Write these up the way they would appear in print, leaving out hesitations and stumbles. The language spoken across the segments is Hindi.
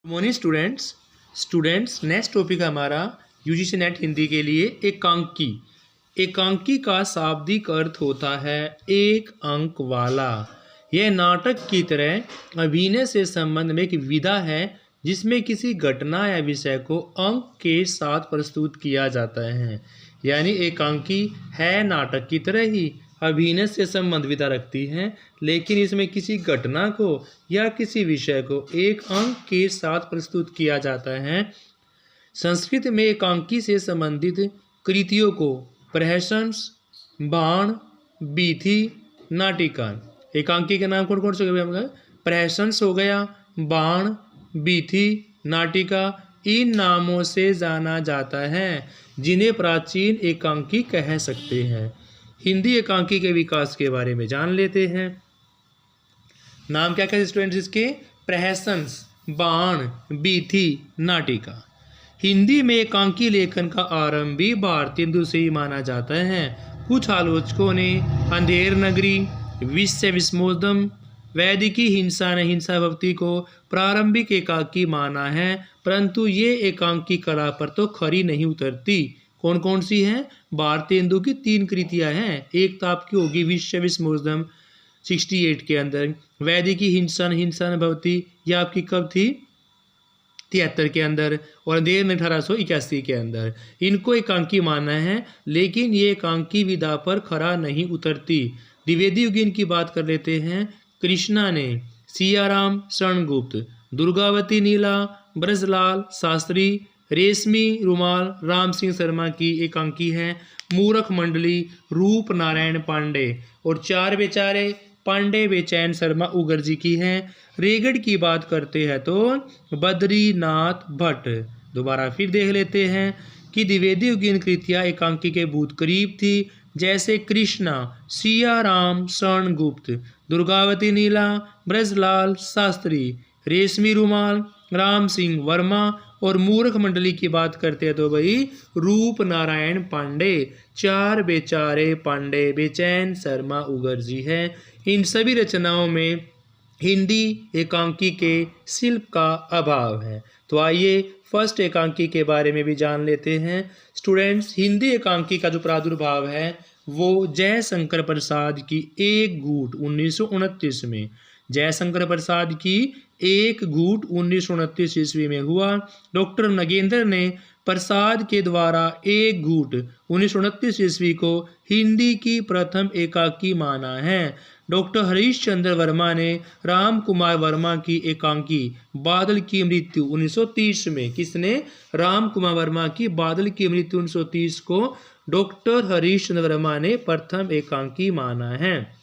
मॉर्निंग स्टूडेंट्स नेक्स्ट टॉपिक हमारा यूजीसी नेट हिंदी के लिए एकांकी। एकांकी का शाब्दिक अर्थ होता है एक अंक वाला। यह नाटक की तरह अभिनय से संबंध में एक विधा है जिसमें किसी घटना या विषय को अंक के साथ प्रस्तुत किया जाता है। यानी एकांकी है नाटक की तरह ही अभिनय से संबंध विधा रखती है, लेकिन इसमें किसी घटना को या किसी विषय को एक अंक के साथ प्रस्तुत किया जाता है। संस्कृत में एकांकी से संबंधित कृतियों को प्रहसंस, बाण, बीथी, नाटिका। एकांकी के नाम कौन कौन से हो गए? प्रहसंस हो गया, बाण, बीथी, नाटिका, इन नामों से जाना जाता है जिन्हें प्राचीन एकांकी कह सकते हैं। हिंदी एकांकी के विकास के बारे में जान लेते हैं। नाम क्या क्या स्टूडेंट्स इसके? प्रहसंस, बाण, बीथी, नाटिका। हिंदी में एकांकी लेखन का आरंभ भी भारतीय हिंदू से ही माना जाता है। कुछ आलोचकों ने अंधेर नगरी, विश्व विस्मोदम, वैदिकी हिंसा न हिंसा भक्ति को प्रारंभिक एकांकी माना है, परंतु ये एकांकी कला पर तो खरी नहीं उतरती। कौन कौन सी हैं? भारतीय हिंदू की 3 कृतियां हैं। एक तो आपकी होगी विश्व विस्मोदम 68 के अंदर, वैदिकी हिंसा न भवती यह आपकी कब थी? 73 के अंदर, और अंधेर ने 1881 के अंदर। इनको एकांकी माना है, लेकिन ये एकांकी विधा पर खरा नहीं उतरती। द्विवेदी युगीन की बात कर लेते हैं। कृष्णा ने, सियाराम शरणगुप्त, दुर्गावती नीला, ब्रजलाल शास्त्री, रेशमी रुमाल राम सिंह शर्मा की एकांकी है। मूरख मंडली रूप नारायण पांडे और 4 बेचारे पांडे बेचैन शर्मा उगर जी की हैं। रेगढ़ की बात करते हैं तो बद्रीनाथ भट्ट। दोबारा फिर देख लेते हैं कि द्विवेदी युगीन कृतियां एकांकी के बहुत करीब थी, जैसे कृष्णा, सियाराम शरणगुप्त, दुर्गावती नीला, ब्रजलाल शास्त्री, रेशमी रुमाल राम सिंह वर्मा, और मूर्ख मंडली की बात करते हैं तो भाई रूप नारायण पांडे, 4 बेचारे पांडे बेचैन शर्मा उगर जी है। इन सभी रचनाओं में हिंदी एकांकी के शिल्प का अभाव है। तो आइए फर्स्ट एकांकी के बारे में भी जान लेते हैं। स्टूडेंट्स, हिंदी एकांकी का जो प्रादुर्भाव है वो जयशंकर प्रसाद की एक घूट 1929 में, जयशंकर प्रसाद की एक घूट 1929 ईस्वी में हुआ। डॉक्टर नगेंद्र ने प्रसाद के द्वारा एक घूट 1929 ईस्वी को हिंदी की प्रथम एकांकी माना है। डॉक्टर हरीश चंद्र वर्मा ने राम कुमार वर्मा की एकांकी बादल की मृत्यु 1930 में, किसने? राम कुमार वर्मा की बादल की मृत्यु 1930 को डॉक्टर हरीश चंद्र वर्मा ने प्रथम एकांकी माना है।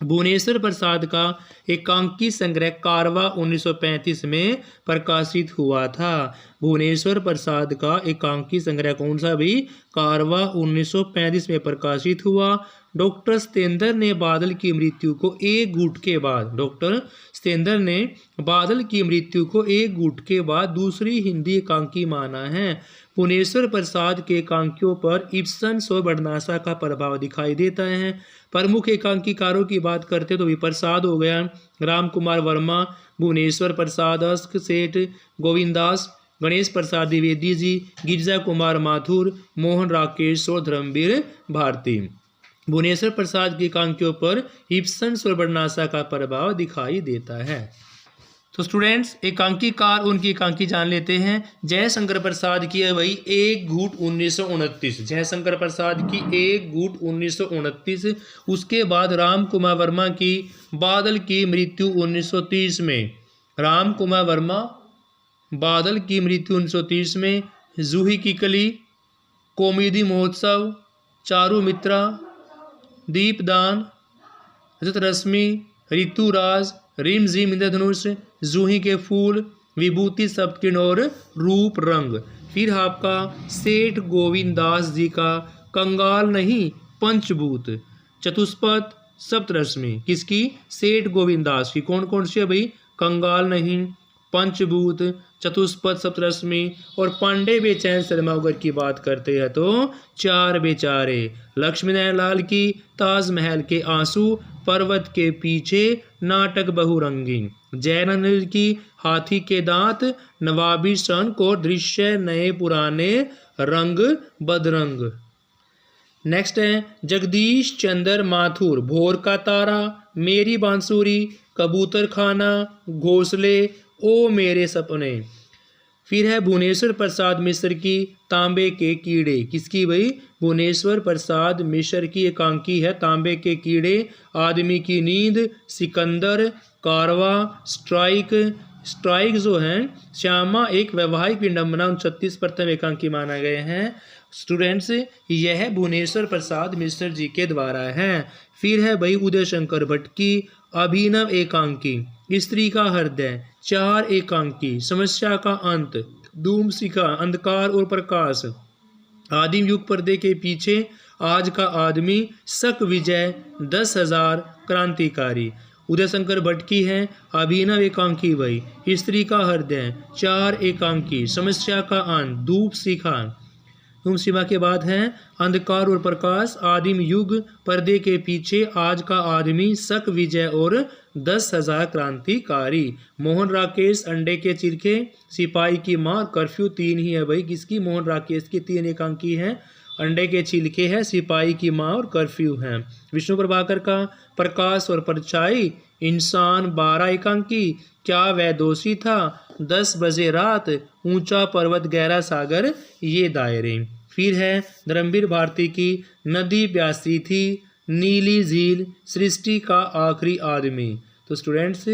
भुवनेश्वर प्रसाद का एकांकी संग्रह कारवा 1935 में प्रकाशित हुआ था। भुवनेश्वर प्रसाद का एकांकी संग्रह कौन सा भी? कारवा 1935 में प्रकाशित हुआ। डॉक्टर सतेंद्र ने बादल की मृत्यु को एक घूट के बाद, डॉक्टर सतेंद्र ने बादल की मृत्यु को एक घूट के बाद दूसरी हिंदी एकांकी माना है। भुवनेश्वर प्रसाद के एकांकियों पर इब्सन और बरनासा का प्रभाव दिखाई देता है। प्रमुख एकांकीकारों की बात करते तो विप्रसाद हो गया, राम कुमार वर्मा, भुवनेश्वर प्रसाद, अस्क सेठ, गोविंदास, गणेश प्रसाद द्विवेदी जी, गिरिजा कुमार माथुर, मोहन राकेश और धर्मवीर भारती। भुवनेश्वर प्रसाद की एकांकियों पर इब्सन और बरनासा का प्रभाव दिखाई देता है। तो स्टूडेंट्स, एकांकीकार उनकी एकांकी जान लेते हैं। जयशंकर प्रसाद की है वही एक घूट 1929, जयशंकर प्रसाद की एक घूट 1929। उसके बाद राम कुमार वर्मा की बादल की मृत्यु 1930 में, राम कुमार वर्मा बादल की मृत्यु 1930 में। जूही की कली, कॉमेडी महोत्सव, चारू मित्रा, दीपदान, रजत रश्मि, ऋतुराज, रिमझिम इंद्रधनुष, जूही के फूल, विभूति सप्तकिरण और रूप रंग। फिर आपका सेठ गोविंदास जी का कंगाल नहीं पंचभूत, चतुष्पद, सप्तरश्मि, किसकी? सेठ गोविंदास की। कौन कौन सी है भाई? कंगाल नहीं, पंचभूत, चतुष्पद सप्तरश्मि और पांडे बेचैन शर्मा अगर की बात करते हैं तो चार बेचारे, लक्ष्मी नारायण लाल की ताजमहल के आंसू, पर्वत के पीछे नाटक बहुरंगी, जयनंद की हाथी के दांत, नवाबी शंख और दृश्य नए पुराने रंग बदरंग। नेक्स्ट है जगदीश चंद्र माथुर, भोर का तारा, मेरी बांसुरी, कबूतर खाना, घोंसले, ओ मेरे सपने। फिर है भुवनेश्वर प्रसाद मिश्र की तांबे के कीड़े, किसकी भाई? भुवनेश्वर प्रसाद मिश्र की एकांकी है तांबे के कीड़े, आदमी की नींद, सिकंदर, कारवा, स्ट्राइक जो है, श्यामा एक वैवाहिक विडंबना 39 प्रथम एकांकी माना गए हैं। स्टूडेंट्स यह भुवनेश्वर प्रसाद मिश्र जी के द्वारा है। फिर है भाई उदय शंकर भट्ट की अभिनव एकांकी, स्त्री का हृदय, चार एकांकी, समस्या का अंत, धूम शिखा, अंधकार और प्रकाश, आदिम युग, पर्दे के पीछे, आज का आदमी, शक विजय, 10,000, क्रांतिकारी। उदय शंकर भट्ट की है अभिनव एकांकी भाई, स्त्री का हृदय, चार एकांकी, समस्या का अंत, धूप शिखा, धूम सीमा के बाद है अंधकार और प्रकाश, आदिम युग, पर्दे के पीछे, आज का आदमी, शक विजय और 10,000, क्रांतिकारी। मोहन राकेश अंडे के चिरखे, सिपाही की मां, कर्फ्यू, तीन ही है भाई किसकी? मोहन राकेश की, तीन एकांकी है, अंडे के छिलके है, सिपाही की मां और कर्फ्यू है। विष्णु प्रभाकर का प्रकाश और परछाई, इंसान, 12 एकांकी, क्या वह दोषी था, 10 बजे रात, ऊंचा पर्वत गहरा सागर, ये दायरे। फिर है धर्मवीर भारती की नदी प्यासी थी, नीली झील, सृष्टि का आखिरी आदमी। तो स्टूडेंट्स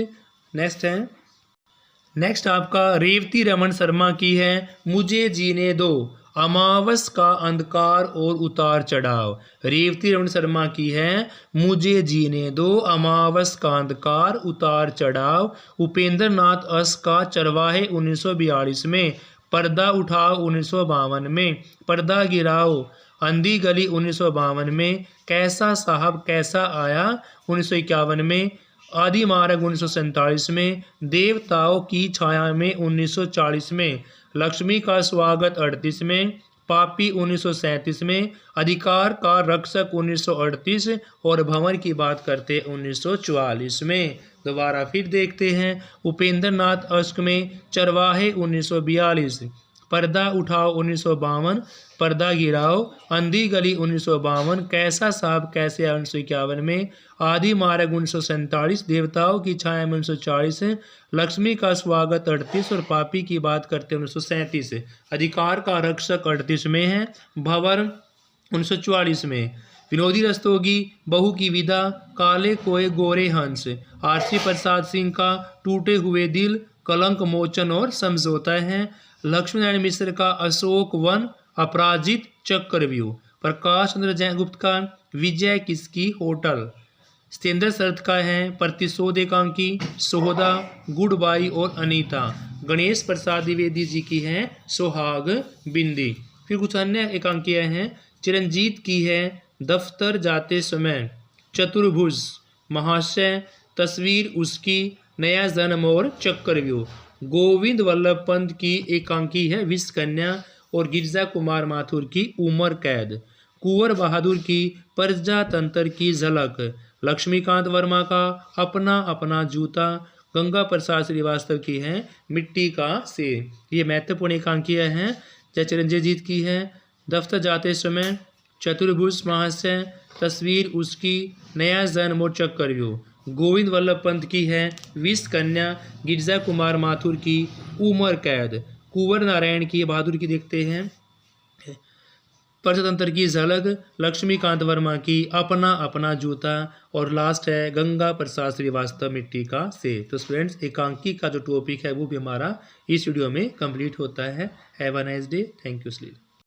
नेक्स्ट आपका रेवती रमन शर्मा की है मुझे जीने दो, अमावस का अंधकार और उतार चढ़ाव। रेवती रमन शर्मा की है मुझे जीने दो, अमावस का अंधकार, उतार चढ़ाव। उपेंद्र नाथ अस का चरवाहे 1942 में, पर्दा उठाओ 1952 में, पर्दा गिराओ, अंधी गली 1952 में, कैसा साहब कैसा आया 1951 में, आदि मार्ग 1947 में, देवताओं की छाया में 1940 में, लक्ष्मी का स्वागत 38 में, पापी 1937 में, अधिकार का रक्षक 1938 और भंवर की बात करते 1944 में। दोबारा फिर देखते हैं उपेंद्र नाथ अश्क में चरवाहे 1942, पर्दा उठाओ 1952, पर्दा गिराओ, अंधी गली 1952, कैसा साहब कैसे 1951 में, आदि मार्ग 1947, देवताओं की छाया में 1940, लक्ष्मी का स्वागत 38 और पापी की बात करते 1937, अधिकार का रक्षक 38 में है, भंवर 1944 में, विनोदी रस्तोगी, बहू की विदा, काले कोए गोरे हंस, आरसी प्रसाद सिंह का टूटे हुए दिल, कलंक मोचन और समझौता है, लक्ष्मी नारायण मिश्र का अशोक वन, अपराजित, चक्रव्यूह, प्रकाश चंद्र जैन गुप्त का विजय किसकी होटल, सत्येंद्र शरद का है प्रतिशोध एकांकी, सोहदा, गुड बाई और अनीता, गणेश प्रसाद द्विवेदी जी की है सोहाग बिंदी। फिर कुछ अन्य एकांकियाँ हैं, चिरंजीत की है दफ्तर जाते समय, चतुर्भुज, महाशय, तस्वीर उसकी, नया जन्म और चक्रव्यूह। गोविंद वल्लभ पंत की एकांकी है विष कन्या और गिरजा कुमार माथुर की उमर कैद। कुंवर बहादुर की प्रजातंत्र की झलक, लक्ष्मीकांत वर्मा का अपना अपना जूता, गंगा प्रसाद श्रीवास्तव की है मिट्टी का शेर। ये महत्वपूर्ण एकांकियाँ हैं। जय चिरंजीत की है दफ्तर जाते समय, चतुर्भुज, महाशय, तस्वीर उसकी, नया जन्म और चक्रव्यूह। गोविंद वल्लभ पंत की है विष कन्या, गिरजा कुमार माथुर की उमर कैद, कुंवर नारायण की बहादुर की देखते हैं प्रजातंत्र की झलक, लक्ष्मीकांत वर्मा की अपना अपना जूता और लास्ट है गंगा प्रसाद श्रीवास्तव मिट्टी का शेर। तो स्टूडेंट्स एकांकी का जो टॉपिक है वो भी हमारा इस वीडियो में कंप्लीट होता है। Have a nice day, thank you sleep.